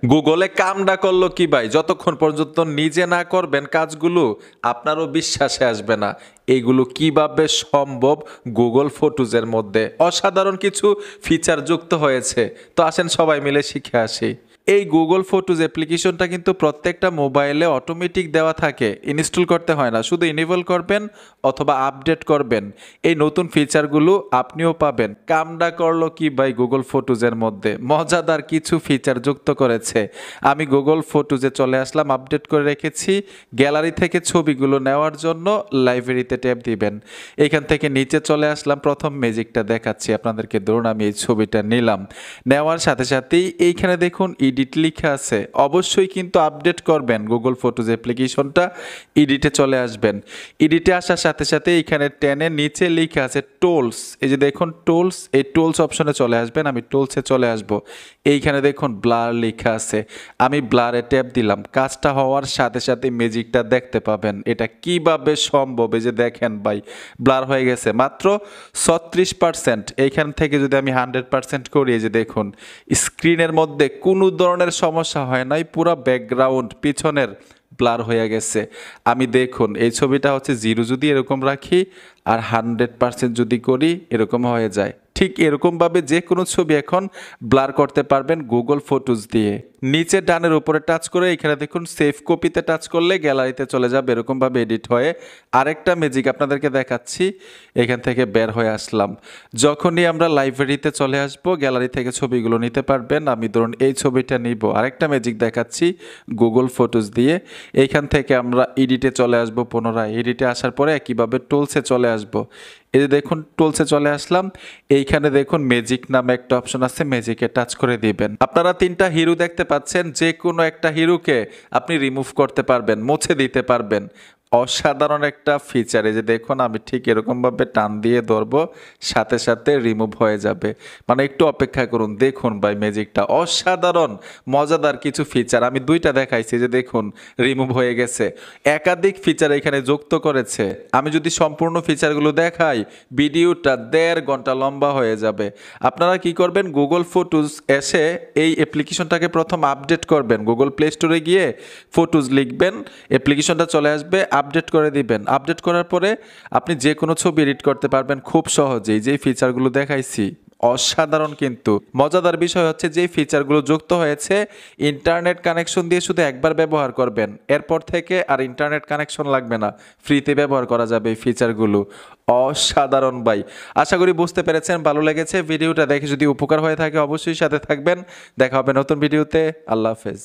গুগলে কামডা করলো কি ভাই, যতক্ষণ পর্যন্ত নিজে না করবেন কাজগুলো আপনারও বিশ্বাসে আসবে না। এইগুলো কিভাবে সম্ভব গুগল ফটোজের মধ্যে অসাধারণ কিছু ফিচার যুক্ত হয়েছে। তো আসেন সবাই মিলে শিখে আসি। এই গুগল ফটোজ অ্যাপ্লিকেশনটা কিন্তু প্রত্যেকটা মোবাইলে অটোমেটিক দেওয়া থাকে, ইনস্টল করতে হয় না, শুধু ইনেবল করবেন অথবা আপডেট করবেন। এই নতুন ফিচারগুলো আপনিও পাবেন। কামডা করলো কি ভাই গুগল ফটোজের মধ্যে মজাদার কিছু ফিচার যুক্ত করেছে। আমি গুগল ফটোজে চলে আসলাম, আপডেট করে রেখেছি। গ্যালারি থেকে ছবিগুলো নেওয়ার জন্য লাইব্রেরিতে ট্যাব দিবেন। এখান থেকে নিচে চলে আসলাম, প্রথম ম্যাজিকটা দেখাচ্ছি আপনাদেরকে। ধরুন আমি এই ছবিটা নিলাম, নেওয়ার সাথে সাথেই এইখানে দেখুন এডিট লেখা আছে। অবশ্যই কিন্তু আপডেট করবেন গুগল ফটোজ অ্যাপ্লিকেশনটা, এডিটে চলে আসবেন। এডিটে আসার সাথে সাথে এইখানে টেনের নিচে লেখা আছে টুলস, এই যে দেখুন টুলস, এই টুলস অপশনে চলে আসবেন। আমি টুলসে চলে আসব। এইখানে দেখুন ব্লার লেখা আছে, আমি ব্লারে ট্যাপ দিলাম। কাজটা হওয়ার সাথে সাথে ম্যাজিকটা দেখতে পাবেন। এটা কিভাবে সম্ভব, এই যে দেখেন ভাই ব্লার হয়ে গেছে মাত্র 36%। এইখান থেকে যদি আমি 100% করি, এই যে দেখুন স্ক্রিনের মধ্যে কোনো ধরনের সমস্যা হয় নাই, পুরো ব্যাকগ্রাউন্ড পিছনের ব্লার হয়ে গেছে। আমি দেখুন এই ছবিটা হচ্ছে 0 যদি এরকম রাখি আর 100% যদি করি এরকম হয়ে যায়। ঠিক এরকমভাবে যে কোনো ছবি এখন ব্লার করতে পারবেন গুগল ফটোজ দিয়ে। নিচে ডানের উপরে টাচ করে এখানে দেখুন সেভ কপিতে টাচ করলে গ্যালারিতে চলে যাবে, এরকমভাবে এডিট হয়ে। আরেকটা ম্যাজিক আপনাদেরকে দেখাচ্ছি। এখান থেকে বের হয়ে আসলাম, যখনই আমরা লাইব্রেরিতে চলে আসব গ্যালারি থেকে ছবিগুলো নিতে পারবেন। আমি ধরুন এই ছবিটা নিব। আরেকটা ম্যাজিক দেখাচ্ছি গুগল ফটোজ দিয়ে। এইখান থেকে আমরা এডিটে চলে আসব পুনরায়। এডিটে আসার পরে কীভাবে টুলসে চলে আসব, এই যে দেখুন টুলসে চলে আসলাম। এইখানে দেখুন ম্যাজিক নামে একটা অপশন আছে, ম্যাজিকে টাচ করে দিবেন। আপনারা 3টা হিরো দেখতে পাচ্ছেন, যে কোনো একটা হিরোকে আপনি রিমুভ করতে পারবেন, মুছে দিতে পারবেন। অসাধারণ একটা ফিচার। এই যে দেখুন আমি ঠিক এরকমভাবে টান দিয়ে ধরবো, সাথে সাথে রিমুভ হয়ে যাবে। মানে একটু অপেক্ষা করুন, দেখুন ভাই ম্যাজিকটা অসাধারণ মজাদার কিছু ফিচার। আমি 2টা দেখাইছি, যে দেখুন রিমুভ হয়ে গেছে। একাধিক ফিচার এখানে যুক্ত করেছে। আমি যদি সম্পূর্ণ ফিচারগুলো দেখাই ভিডিওটা 1.5 ঘন্টা লম্বা হয়ে যাবে। আপনারা কি করবেন, গুগল ফটোজ এসে এই অ্যাপ্লিকেশনটাকে প্রথম আপডেট করবেন। গুগল প্লে স্টোরে গিয়ে ফটোজ লিখবেন, অ্যাপ্লিকেশনটা চলে আসবে, আপডেট করে দিবেন। আপডেট করার পরে আপনি যে কোনো ছবি এডিট করতে পারবেন খুব সহজেই। যে ফিচারগুলো দেখাইছি অসাধারণ। কিন্তু মজাদার বিষয় হচ্ছে যে ফিচারগুলো যুক্ত হয়েছে ইন্টারনেট কানেকশন দিয়ে শুধু একবার ব্যবহার করবেন, এরপর থেকে আর ইন্টারনেট কানেকশন লাগবে না, ফ্রিতে ব্যবহার করা যাবে এই ফিচারগুলো। অসাধারণ ভাই। আশা করি বুঝতে পেরেছেন, ভালো লেগেছে। ভিডিওটা দেখে যদি উপকার হয়ে থাকে অবশ্যই সাথে থাকবেন। দেখা হবে নতুন ভিডিওতে। আল্লাহ হাফেজ।